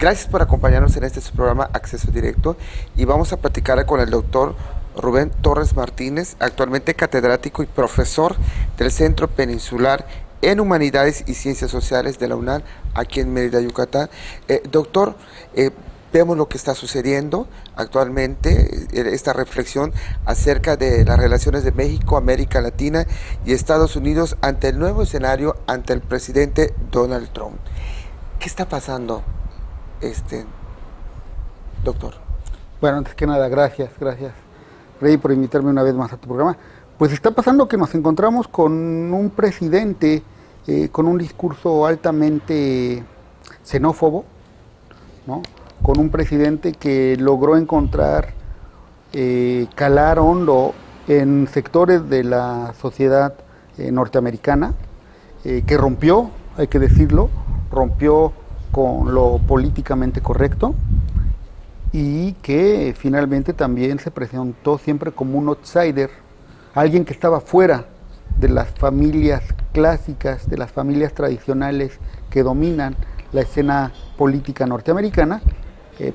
Gracias por acompañarnos en este su programa Acceso Directo y vamos a platicar con el doctor Rubén Torres Martínez, actualmente catedrático y profesor del Centro Peninsular en Humanidades y Ciencias Sociales de la UNAM, aquí en Mérida, Yucatán. Doctor, vemos lo que está sucediendo actualmente, esta reflexión acerca de las relaciones de México, América Latina y Estados Unidos ante el nuevo escenario, ante el presidente Donald Trump. ¿Qué está pasando, doctor? Bueno, antes que nada, gracias, Rey, por invitarme una vez más a tu programa. Pues está pasando que nos encontramos con un presidente con un discurso altamente xenófobo, ¿no? Con un presidente que logró encontrar, calar hondo en sectores de la sociedad norteamericana, que rompió, hay que decirlo, rompió con lo políticamente correcto y que finalmente también se presentó siempre como un outsider, alguien que estaba fuera de las familias clásicas, de las familias tradicionales que dominan la escena política norteamericana,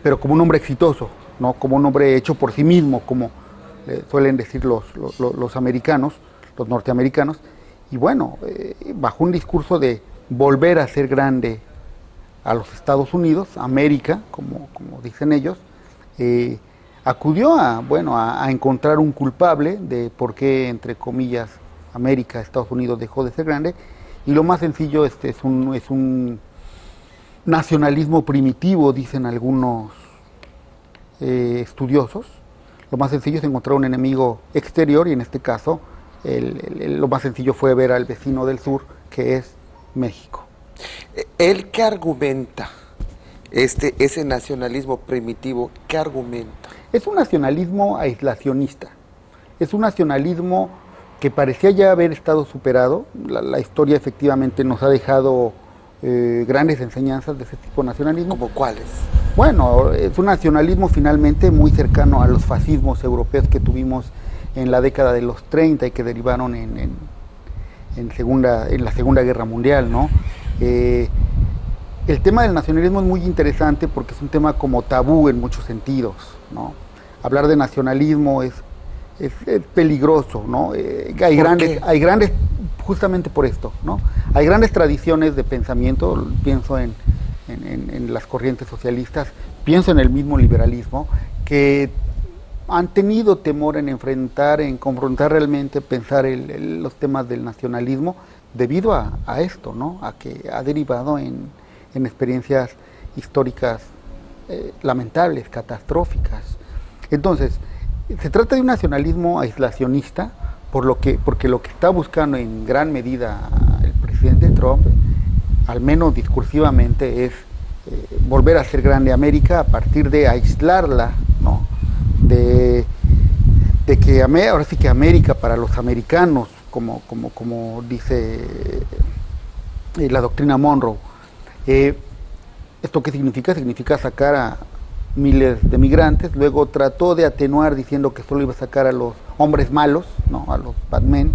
pero como un hombre exitoso, no como un hombre hecho por sí mismo, como suelen decir los americanos, los norteamericanos, y bueno, bajo un discurso de volver a ser grande a los Estados Unidos, América, como dicen ellos, acudió a encontrar un culpable de por qué, entre comillas, América, Estados Unidos dejó de ser grande, y lo más sencillo es un nacionalismo primitivo, dicen algunos estudiosos. Lo más sencillo es encontrar un enemigo exterior, y en este caso lo más sencillo fue ver al vecino del sur, que es México. ¿Él qué argumenta? Ese nacionalismo primitivo, ¿qué argumenta? Es un nacionalismo aislacionista, es un nacionalismo que parecía ya haber estado superado. La historia efectivamente nos ha dejado grandes enseñanzas de ese tipo de nacionalismo. ¿Cómo cuáles? Bueno, es un nacionalismo finalmente muy cercano a los fascismos europeos que tuvimos en la década de los 30 y que derivaron en la Segunda Guerra Mundial, ¿no? El tema del nacionalismo es muy interesante porque es un tema como tabú en muchos sentidos, ¿no? Hablar de nacionalismo es peligroso, ¿no? Hay grandes, justamente por esto, ¿no? Hay grandes tradiciones de pensamiento, pienso en las corrientes socialistas, pienso en el mismo liberalismo, que han tenido temor en confrontar realmente, pensar los temas del nacionalismo debido a esto, ¿no? A que ha derivado en experiencias históricas lamentables, catastróficas. Entonces, se trata de un nacionalismo aislacionista, porque lo que está buscando en gran medida el presidente Trump, al menos discursivamente, es volver a ser grande América a partir de aislarla, ¿no? De que ahora sí que América para los americanos, como dice la doctrina Monroe. ¿Esto qué significa? Significa sacar a miles de migrantes. Luego trató de atenuar diciendo que solo iba a sacar a los hombres malos, ¿no? A los bad men.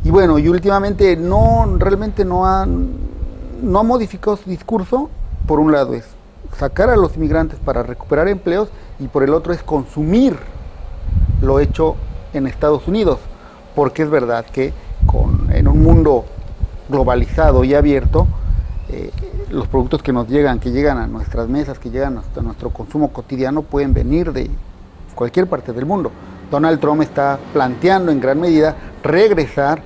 Y bueno, y últimamente realmente no ha modificado su discurso. Por un lado es sacar a los inmigrantes para recuperar empleos, y por el otro es consumir lo hecho en Estados Unidos, porque es verdad que en un mundo globalizado y abierto, los productos que llegan a nuestras mesas, que llegan a nuestro consumo cotidiano, pueden venir de cualquier parte del mundo. Donald Trump está planteando en gran medida regresar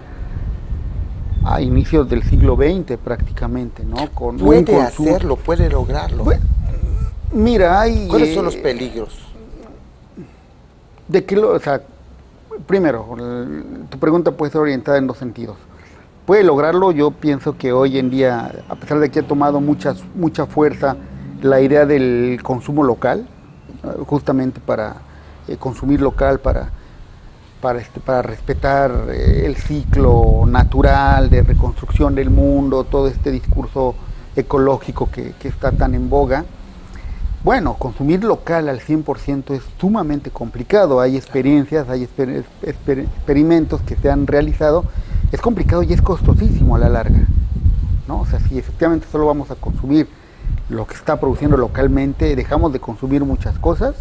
a inicios del siglo XX prácticamente, ¿no? Puede hacerlo, puede lograrlo. Bueno, mira, ¿cuáles son los peligros? Primero, tu pregunta puede ser orientada en dos sentidos. Puede lograrlo. Yo pienso que hoy en día, a pesar de que ha tomado mucha fuerza la idea del consumo local, justamente para consumir local, para respetar el ciclo natural de reconstrucción del mundo, todo este discurso ecológico que está tan en boga. Bueno, consumir local al 100% es sumamente complicado. Hay experiencias, hay experimentos que se han realizado. Es complicado y es costosísimo a la larga, ¿no? O sea, si efectivamente solo vamos a consumir lo que está produciendo localmente, dejamos de consumir muchas cosas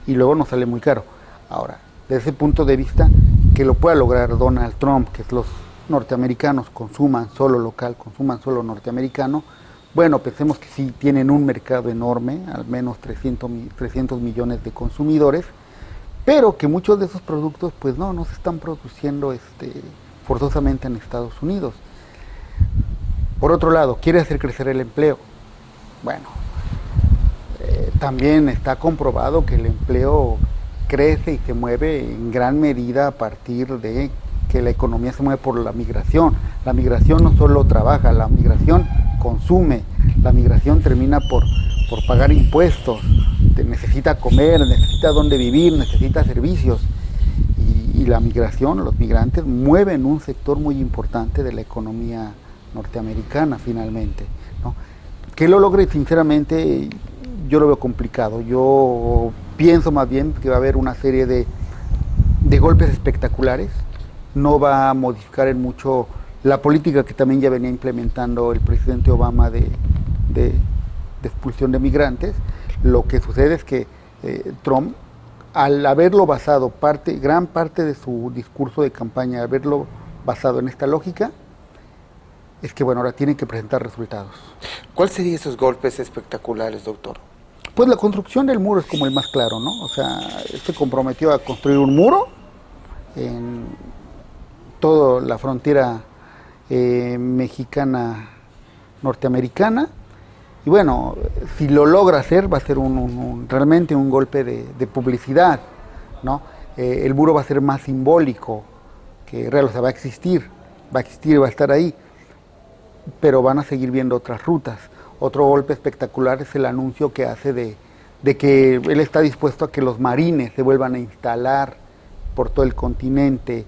y luego nos sale muy caro. Ahora, desde ese punto de vista, que lo pueda lograr Donald Trump, que los norteamericanos consuman solo local, consuman solo norteamericano, bueno, pensemos que sí tienen un mercado enorme, al menos 300 millones de consumidores, pero que muchos de esos productos pues no se están produciendo forzosamente en Estados Unidos. Por otro lado, quiere hacer crecer el empleo. Bueno, también está comprobado que el empleo crece y se mueve en gran medida a partir de que la economía se mueve por la migración. La migración no solo trabaja, la migración consume, la migración termina por pagar impuestos, necesita comer, necesita dónde vivir, necesita servicios. Y la migración, los migrantes mueven un sector muy importante de la economía norteamericana finalmente, ¿no? Que lo logre, sinceramente, yo lo veo complicado. Yo pienso más bien que va a haber una serie de golpes espectaculares. No va a modificar en mucho la política que también ya venía implementando el presidente Obama de expulsión de migrantes. Lo que sucede es que Trump, al haberlo basado gran parte de su discurso de campaña, haberlo basado en esta lógica, es que bueno, ahora tienen que presentar resultados. ¿Cuáles serían esos golpes espectaculares, doctor? Pues la construcción del muro es como el más claro, ¿no? O sea, se comprometió a construir un muro en toda la frontera mexicana norteamericana, y bueno, si lo logra hacer va a ser realmente un golpe de publicidad, ¿no? El muro va a ser más simbólico que real, o sea, va a existir, va a estar ahí, pero van a seguir viendo otras rutas. Otro golpe espectacular es el anuncio que hace de que él está dispuesto a que los marines se vuelvan a instalar por todo el continente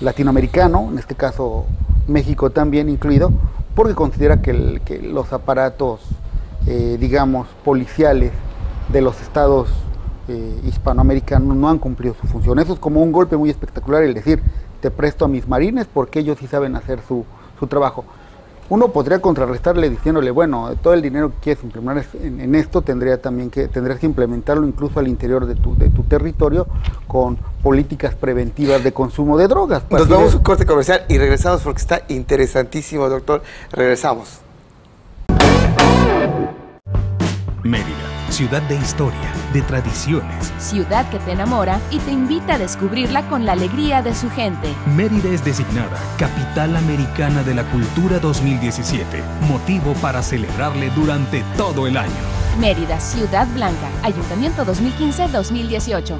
latinoamericano, en este caso México también incluido, porque considera que los aparatos, digamos, policiales de los estados hispanoamericanos no han cumplido su función. Eso es como un golpe muy espectacular, el decir, te presto a mis marines porque ellos sí saben hacer su trabajo. Uno podría contrarrestarle diciéndole, bueno, todo el dinero que quieres implementar en esto tendrías que implementarlo incluso al interior de tu territorio con políticas preventivas de consumo de drogas. Nos vamos a un corte comercial y regresamos porque está interesantísimo, doctor. Regresamos. Mérida, ciudad de historia, de tradiciones. Ciudad que te enamora y te invita a descubrirla con la alegría de su gente. Mérida es designada Capital Americana de la Cultura 2017, motivo para celebrarle durante todo el año. Mérida, Ciudad Blanca, Ayuntamiento 2015-2018.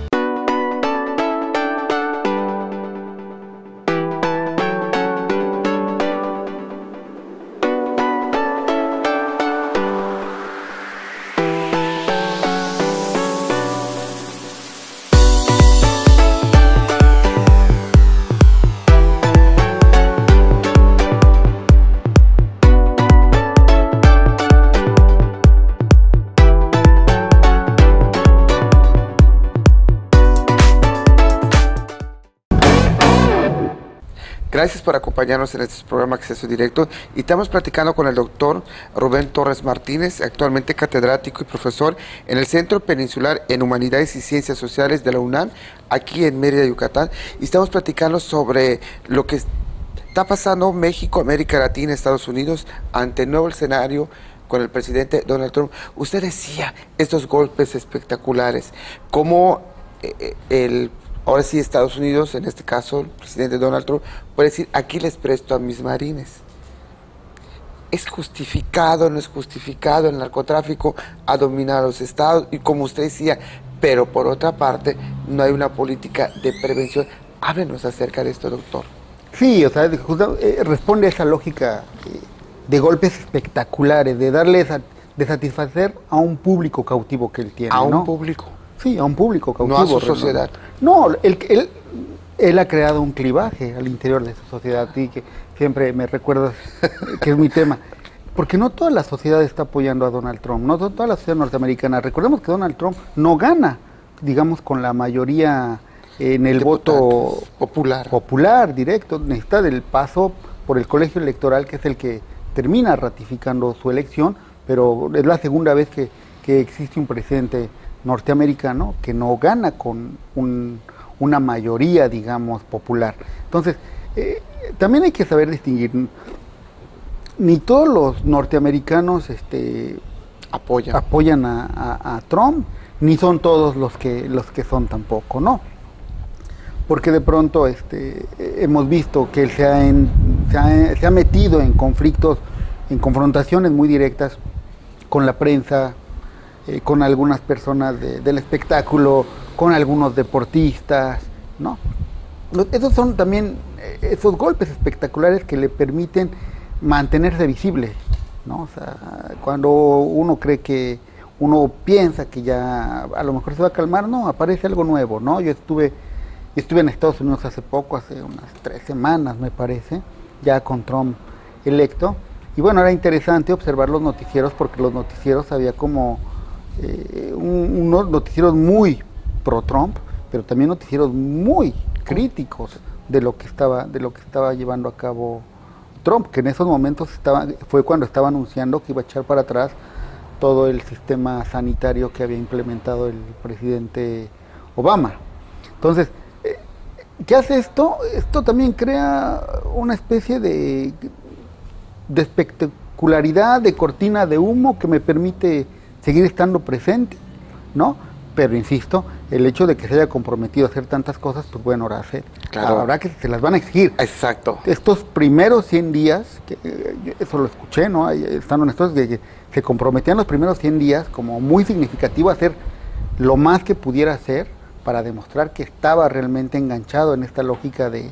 Gracias por acompañarnos en este programa Acceso Directo y estamos platicando con el doctor Rubén Torres Martínez, actualmente catedrático y profesor en el Centro Peninsular en Humanidades y Ciencias Sociales de la UNAM, aquí en Mérida, Yucatán, y estamos platicando sobre lo que está pasando en México, América Latina, Estados Unidos, ante el nuevo escenario con el presidente Donald Trump. Usted decía estos golpes espectaculares, como ahora sí Estados Unidos, en este caso el presidente Donald Trump, puede decir, aquí les presto a mis marines. ¿Es justificado, no es justificado? El narcotráfico ha dominado a los estados y como usted decía, pero por otra parte no hay una política de prevención. Háblenos acerca de esto, doctor. Sí, o sea, responde a esa lógica de golpes espectaculares, de satisfacer a un público cautivo que él tiene. ¿A un ¿no? público? Sí, a un público cautivo. No a su sociedad. No, él ha creado un clivaje al interior de su sociedad y que siempre me recuerdas que es mi tema. Porque no toda la sociedad está apoyando a Donald Trump, no toda la sociedad norteamericana. Recordemos que Donald Trump no gana, digamos, con la mayoría en el voto popular directo. Necesita del paso por el colegio electoral, que es el que termina ratificando su elección, pero es la segunda vez que existe un presidente norteamericano que no gana con una mayoría, digamos, popular. Entonces, también hay que saber distinguir, ni todos los norteamericanos apoyan a Trump, ni son todos los que son tampoco, ¿no? Porque de pronto hemos visto que él se ha metido en conflictos, en confrontaciones muy directas con la prensa, con algunas personas del espectáculo, con algunos deportistas, ¿no? Esos son también esos golpes espectaculares que le permiten mantenerse visible, ¿no? O sea, cuando uno piensa que ya a lo mejor se va a calmar, no, aparece algo nuevo, ¿no? Yo estuve en Estados Unidos hace poco, hace unas 3 semanas me parece, ya con Trump electo, y bueno, era interesante observar los noticieros, porque los noticieros había como unos noticieros muy pro-Trump, pero también noticieros muy críticos de lo que estaba llevando a cabo Trump, que en esos momentos fue cuando estaba anunciando que iba a echar para atrás todo el sistema sanitario que había implementado el presidente Obama. Entonces, ¿qué hace esto? Esto también crea una especie de espectacularidad, de cortina de humo que me permite seguir estando presente, ¿no? Pero insisto, el hecho de que se haya comprometido a hacer tantas cosas, pues bueno, habrá que se las van a exigir. Exacto. Estos primeros 100 días, eso lo escuché, ¿no? Están honestos, de que se comprometían los primeros 100 días como muy significativo a hacer lo más que pudiera hacer para demostrar que estaba realmente enganchado en esta lógica de...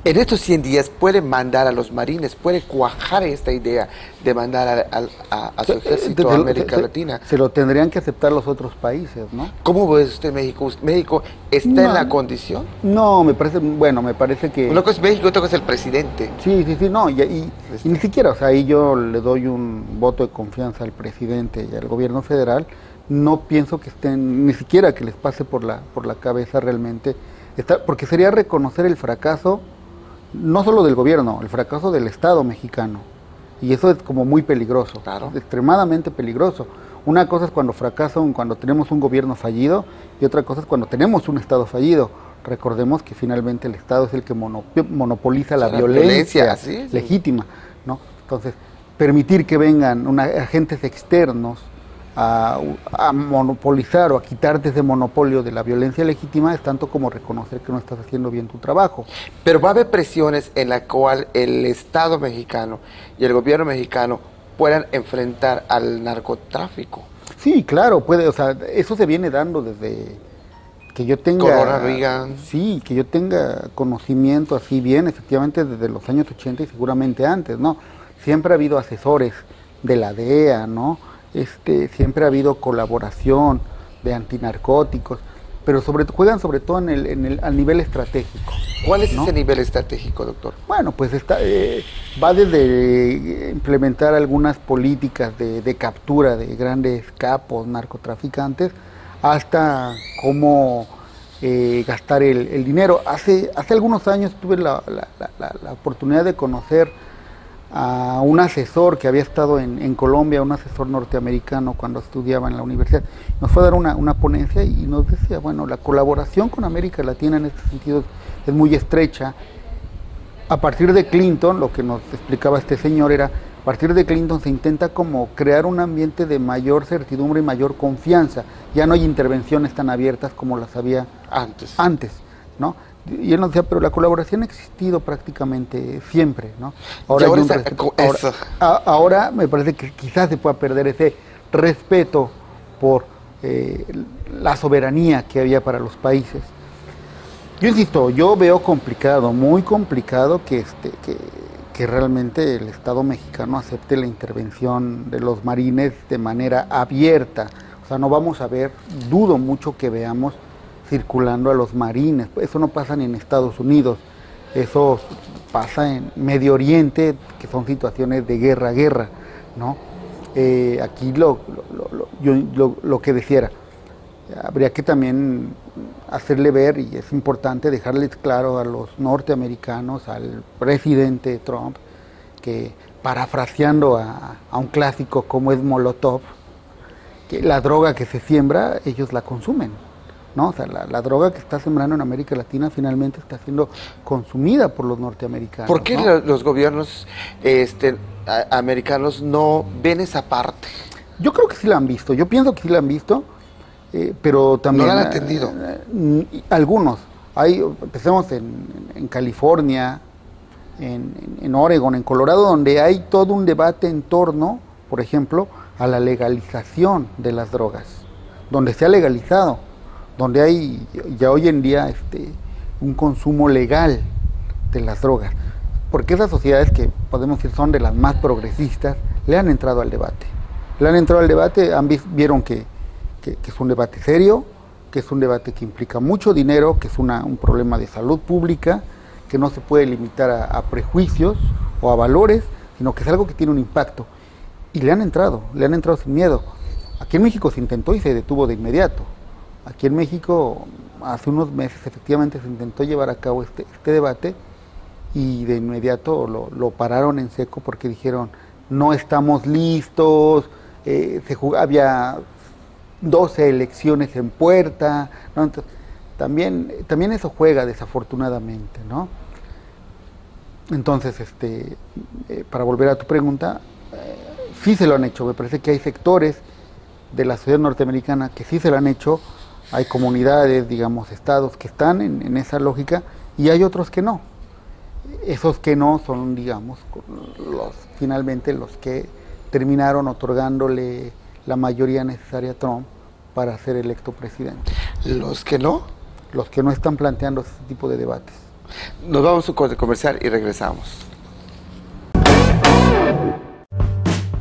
En estos 100 días puede mandar a los marines, puede cuajar esta idea de mandar a su ejército a América Latina. Se lo tendrían que aceptar los otros países, ¿no? ¿Cómo ve usted México? ¿México está en la condición? No, me parece que... Una cosa es México, otra cosa es el presidente. Sí, no, y ni siquiera, o sea, ahí yo le doy un voto de confianza al presidente y al gobierno federal. No pienso que estén, ni siquiera que les pase por la cabeza realmente, porque sería reconocer el fracaso, no solo del gobierno, el fracaso del Estado mexicano. Y eso es como muy peligroso, claro, extremadamente peligroso. Una cosa es cuando cuando tenemos un gobierno fallido, y otra cosa es cuando tenemos un Estado fallido. Recordemos que finalmente el Estado es el que monopoliza la violencia legítima, ¿no? Entonces, permitir que vengan agentes externos a monopolizar o a quitarte ese monopolio de la violencia legítima es tanto como reconocer que no estás haciendo bien tu trabajo. Pero va a haber presiones en la cual el Estado mexicano y el gobierno mexicano puedan enfrentar al narcotráfico. Sí, claro, puede, o sea, eso se viene dando desde que yo tenga... Sí, que yo tenga conocimiento así bien, efectivamente desde los años 80 y seguramente antes, ¿no? Siempre ha habido asesores de la DEA, ¿no? Siempre ha habido colaboración de antinarcóticos, pero juegan sobre todo al nivel estratégico. ¿Cuál es, ¿no?, ese nivel nivel estratégico, doctor? Bueno, pues va desde implementar algunas políticas de captura de grandes capos narcotraficantes hasta cómo gastar el dinero. Hace algunos años tuve la oportunidad de conocer a un asesor que había estado en Colombia, un asesor norteamericano cuando estudiaba en la universidad. Nos fue a dar una ponencia y nos decía, bueno, la colaboración con América Latina en este sentido es muy estrecha. A partir de Clinton, lo que nos explicaba este señor era, a partir de Clinton se intenta como crear un ambiente de mayor certidumbre y mayor confianza. Ya no hay intervenciones tan abiertas como las había antes, ¿no? Y él nos decía, pero la colaboración ha existido prácticamente siempre, ¿no? Ahora me parece que quizás se pueda perder ese respeto por la soberanía que había para los países. Yo insisto, yo veo complicado, muy complicado que realmente el Estado mexicano acepte la intervención de los marines de manera abierta. O sea, no vamos a ver, dudo mucho que veamos circulando a los marines. Eso no pasa ni en Estados Unidos, eso pasa en Medio Oriente, que son situaciones de guerra, ¿no? Aquí lo que decía, habría que también hacerle ver, y es importante dejarles claro a los norteamericanos, al presidente Trump, que parafraseando a un clásico como es Molotov, que la droga que se siembra, ellos la consumen, ¿no? O sea, la droga que está sembrando en América Latina finalmente está siendo consumida por los norteamericanos. ¿Por qué ¿no? los gobiernos americanos no ven esa parte? Yo creo que sí la han visto, yo pienso que sí la han visto, pero también... No la han entendido. Algunos. Empecemos en California, en Oregon, en Colorado, donde hay todo un debate en torno, por ejemplo, a la legalización de las drogas, donde se ha legalizado, donde hay ya hoy en día un consumo legal de las drogas, porque esas sociedades que podemos decir son de las más progresistas, le han entrado al debate. Vieron que es un debate serio, que es un debate que implica mucho dinero, que es un problema de salud pública, que no se puede limitar a prejuicios o a valores, sino que es algo que tiene un impacto. Y le han entrado sin miedo. Aquí en México se intentó y se detuvo de inmediato. Aquí en México hace unos meses efectivamente se intentó llevar a cabo este debate y de inmediato lo pararon en seco porque dijeron no estamos listos, había 12 elecciones en puerta, ¿no? Entonces, también eso juega desafortunadamente, ¿no? Entonces, para volver a tu pregunta, sí se lo han hecho. Me parece que hay sectores de la sociedad norteamericana que sí se lo han hecho, hay comunidades, digamos, estados que están en esa lógica y hay otros que no. Esos que no son, digamos, finalmente los que terminaron otorgándole la mayoría necesaria a Trump para ser electo presidente. ¿Los que no? Los que no están planteando ese tipo de debates. Nos vamos a un corte comercial y regresamos.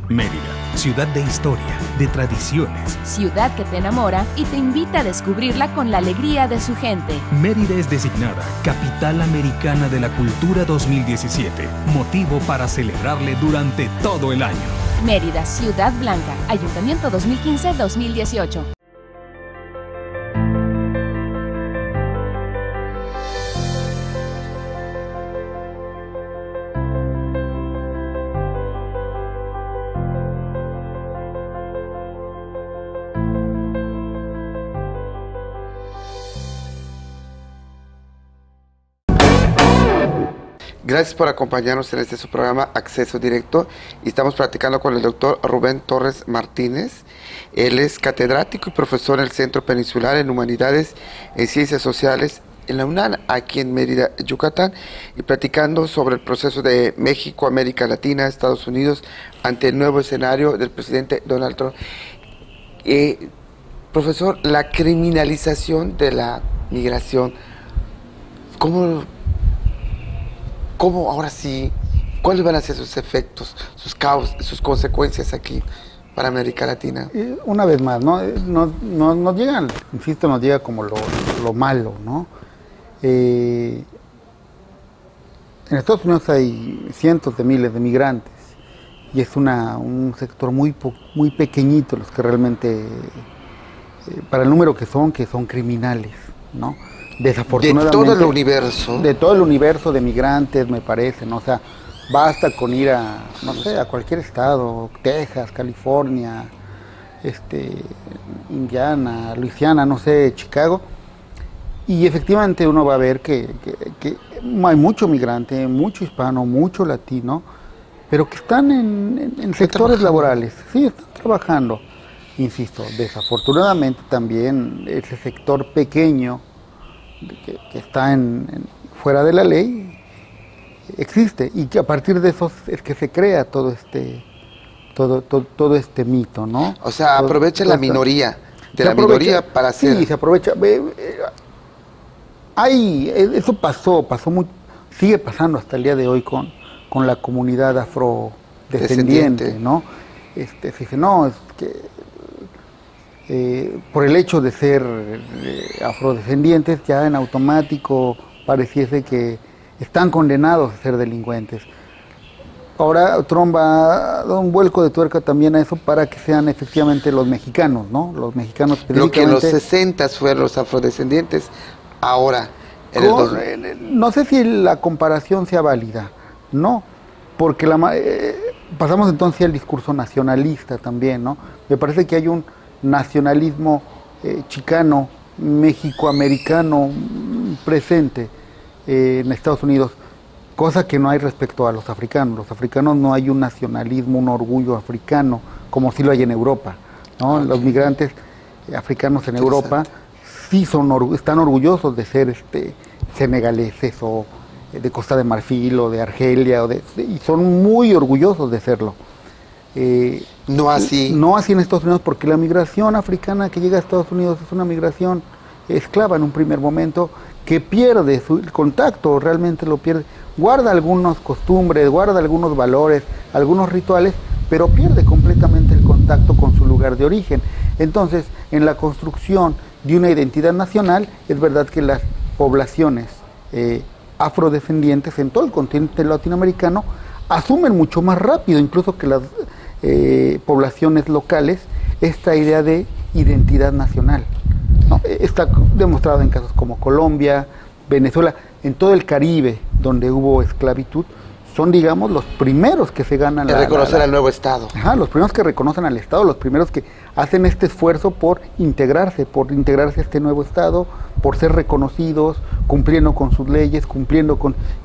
Mérida, ciudad de historia, de tradiciones. Ciudad que te enamora y te invita a descubrirla con la alegría de su gente. Mérida es designada Capital Americana de la Cultura 2017, motivo para celebrarle durante todo el año. Mérida, Ciudad Blanca, Ayuntamiento 2015-2018. Gracias por acompañarnos en su programa Acceso Directo y estamos platicando con el doctor Rubén Torres Martínez. Él es catedrático y profesor en el Centro Peninsular en Humanidades en Ciencias Sociales en la UNAM, aquí en Mérida, Yucatán, y platicando sobre el proceso de México, América Latina, Estados Unidos, ante el nuevo escenario del presidente Donald Trump. Profesor, la criminalización de la migración, ¿cómo ahora sí, cuáles van a ser sus efectos, sus causas, sus consecuencias aquí para América Latina? Una vez más, ¿no? Nos llegan, insisto, nos llega como lo malo, ¿no? En Estados Unidos hay cientos de miles de migrantes y es un sector muy pequeñito los que realmente, para el número que son criminales, ¿no? Desafortunadamente, de todo el universo. De todo el universo de migrantes, me parece, ¿no? O sea, basta con ir a, no sé, a cualquier estado, Texas, California, Indiana, Luisiana, no sé, Chicago, y efectivamente uno va a ver que hay mucho migrante, mucho hispano, mucho latino, pero que están en sectores laborales, sí, están trabajando. Insisto, desafortunadamente también ese sector pequeño que está fuera de la ley existe y que a partir de eso es que se crea todo este mito, ¿no? O sea, aprovecha la minoría para hacer. Sí, se aprovecha. Eso pasó muy, sigue pasando hasta el día de hoy con la comunidad afrodescendiente, ¿no? Se dice, no, es que por el hecho de ser afrodescendientes ya en automático pareciese que están condenados a ser delincuentes. Ahora Trump va a dar un vuelco de tuerca también a eso para que sean efectivamente los mexicanos, ¿no? Los mexicanos específicamente. Lo que en los 60 fueron los afrodescendientes, ahora no sé si la comparación sea válida, no, porque pasamos entonces al discurso nacionalista también, ¿no? Me parece que hay un nacionalismo chicano, mexicoamericano presente en Estados Unidos, cosa que no hay respecto a los africanos. Los africanos no hay un nacionalismo, un orgullo africano, como sí lo hay en Europa, ¿no? Los migrantes africanos en Europa sí están orgullosos de ser senegaleses o de Costa de Marfil o de Argelia, y son muy orgullosos de serlo. No así. No así en Estados Unidos, porque la migración africana que llega a Estados Unidos es una migración esclava en un primer momento, que pierde el contacto, realmente lo pierde. Guarda algunas costumbres, guarda algunos valores, algunos rituales, pero pierde completamente el contacto con su lugar de origen. Entonces, en la construcción de una identidad nacional, es verdad que las poblaciones afrodescendientes en todo el continente latinoamericano asumen mucho más rápido, incluso que las poblaciones locales, esta idea de identidad nacional, ¿no? Está demostrado en casos como Colombia, Venezuela, en todo el Caribe, donde hubo esclavitud, son, digamos, los primeros que se ganan reconocer al nuevo Estado. Ajá, los primeros que reconocen al Estado, los primeros que hacen este esfuerzo por integrarse a este nuevo Estado, por ser reconocidos, cumpliendo con sus leyes,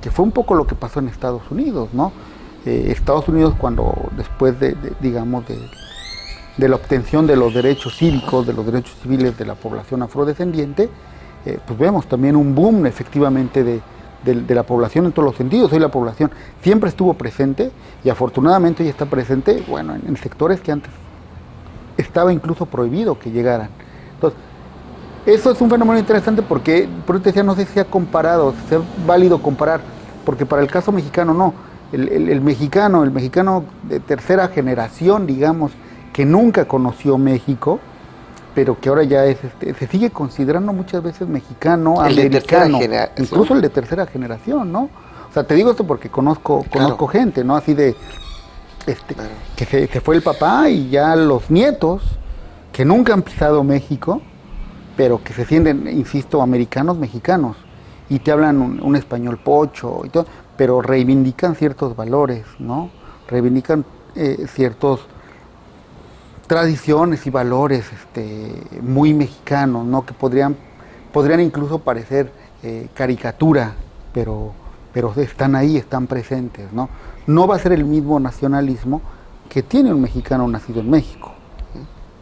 que fue un poco lo que pasó en Estados Unidos, ¿no? Estados Unidos, cuando después digamos, de la obtención de los derechos cívicos, de los derechos civiles de la población afrodescendiente, pues vemos también un boom efectivamente de la población en todos los sentidos. Hoy la población siempre estuvo presente y afortunadamente hoy está presente, bueno, en sectores que antes estaba incluso prohibido que llegaran. Entonces, eso es un fenómeno interesante porque, por eso te decía, no sé si se ha comparado, si es válido comparar, porque para el caso mexicano no. El mexicano de tercera generación, digamos, que nunca conoció México, pero que ahora ya se sigue considerando muchas veces mexicano, americano, incluso el de tercera generación, ¿no? O sea, te digo esto porque conozco gente, ¿no? Así de, claro, que se fue el papá y ya los nietos, que nunca han pisado México, pero que se sienten, insisto, americanos, mexicanos, y te hablan un español pocho y todo, pero reivindican ciertos valores, ¿no? Reivindican ciertos tradiciones y valores muy mexicanos, ¿no? Que podrían incluso parecer caricatura, pero están ahí, están presentes, ¿no? No va a ser el mismo nacionalismo que tiene un mexicano nacido en México,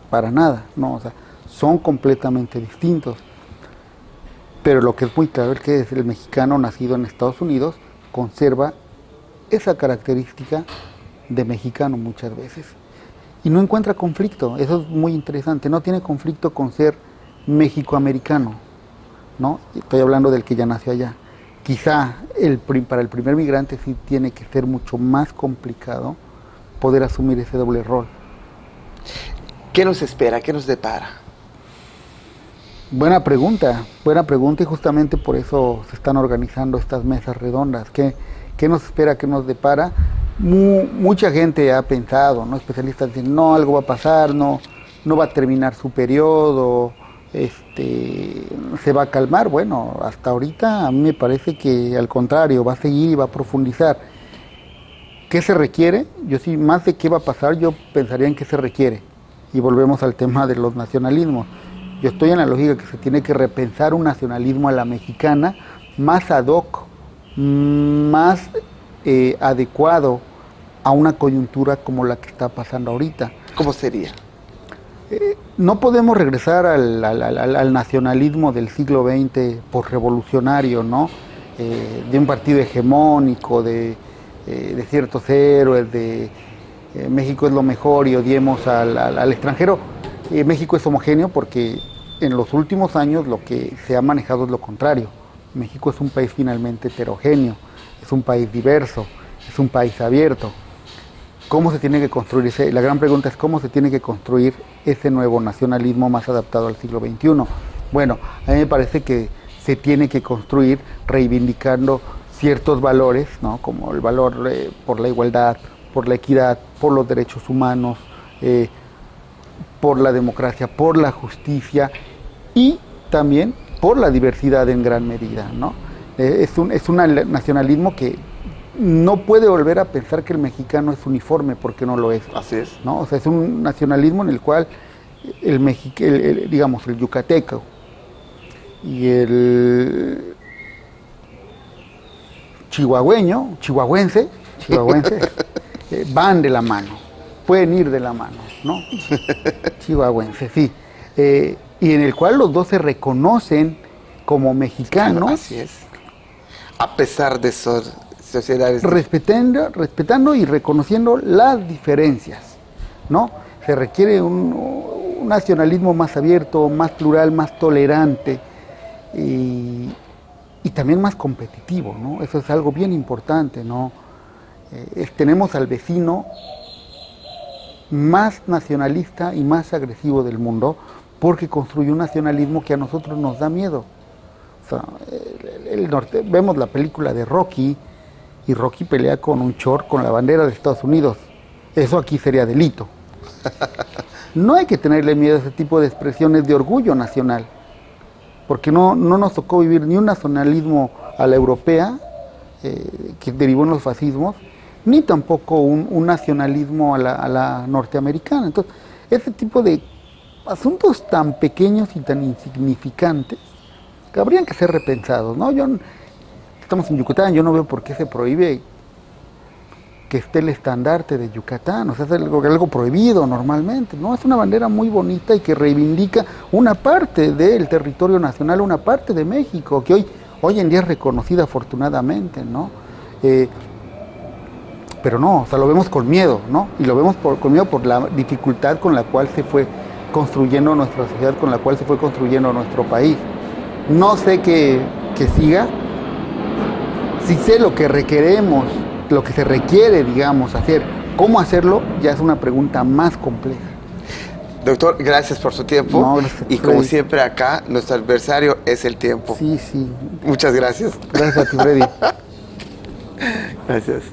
para nada, ¿no? O sea, son completamente distintos. Pero lo que es muy claro es que el mexicano nacido en Estados Unidos conserva esa característica de mexicano muchas veces. Y no encuentra conflicto, eso es muy interesante, no tiene conflicto con ser mexicoamericano, ¿no? Estoy hablando del que ya nació allá. Quizá para el primer migrante sí tiene que ser mucho más complicado poder asumir ese doble rol. ¿Qué nos espera? ¿Qué nos depara? Buena pregunta, y justamente por eso se están organizando estas mesas redondas. ¿Qué nos espera? ¿Qué nos depara? Mucha gente ha pensado, ¿no? Especialistas dicen, no, algo va a pasar, no va a terminar su periodo, se va a calmar. Bueno, hasta ahorita a mí me parece que al contrario, va a seguir y va a profundizar. ¿Qué se requiere? Yo sí, más de qué va a pasar, yo pensaría en qué se requiere. Y volvemos al tema de los nacionalismos. Yo estoy en la lógica que se tiene que repensar un nacionalismo a la mexicana, más ad hoc, más adecuado a una coyuntura como la que está pasando ahorita. ¿Cómo sería? No podemos regresar al nacionalismo del siglo XX posrevolucionario, ¿no? De un partido hegemónico, de ciertos héroes, de México es lo mejor y odiemos al extranjero. México es homogéneo porque en los últimos años lo que se ha manejado es lo contrario. México es un país finalmente heterogéneo, es un país diverso, es un país abierto. ¿Cómo se tiene que construir la gran pregunta es cómo se tiene que construir ese nuevo nacionalismo más adaptado al siglo XXI? Bueno, a mí me parece que se tiene que construir reivindicando ciertos valores, ¿no? Como el valor por la igualdad, por la equidad, por los derechos humanos, por la democracia, por la justicia y también por la diversidad en gran medida, ¿no? Es un nacionalismo que no puede volver a pensar que el mexicano es uniforme, porque no lo es. Así es. ¿No? O sea, es un nacionalismo en el cual digamos, el yucateco y el chihuahuense, van de la mano, pueden ir de la mano, ¿no? Chihuahuense, sí. Y en el cual los dos se reconocen como mexicanos. Claro, así es. A pesar de ser sociedades... Respetando y reconociendo las diferencias, ¿no? Se requiere un nacionalismo más abierto, más plural, más tolerante y también más competitivo, ¿no? Eso es algo bien importante, ¿no? Tenemos al vecino más nacionalista y más agresivo del mundo porque construye un nacionalismo que a nosotros nos da miedo. O sea, el norte, vemos la película de Rocky y Rocky pelea con un short con la bandera de Estados Unidos. Eso aquí sería delito. No hay que tenerle miedo a ese tipo de expresiones de orgullo nacional, porque no nos tocó vivir ni un nacionalismo a la europea, que derivó en los fascismos, ni tampoco un nacionalismo a la norteamericana. Entonces, ese tipo de asuntos tan pequeños y tan insignificantes que habrían que ser repensados, ¿no? Estamos en Yucatán, yo no veo por qué se prohíbe que esté el estandarte de Yucatán, o sea, es algo prohibido normalmente, ¿no? Es una bandera muy bonita y que reivindica una parte del territorio nacional, una parte de México, que hoy en día es reconocida afortunadamente, ¿no? Pero no, o sea, lo vemos con miedo, ¿no? Y lo vemos con miedo por la dificultad con la cual se fue construyendo nuestra sociedad, con la cual se fue construyendo nuestro país. No sé qué siga, si sé lo que requeremos, lo que se requiere, digamos, hacer, cómo hacerlo, ya es una pregunta más compleja. Doctor, gracias por su tiempo. No, gracias, y como siempre acá, nuestro adversario es el tiempo. Sí. Muchas gracias. Gracias a ti, Freddy. Gracias.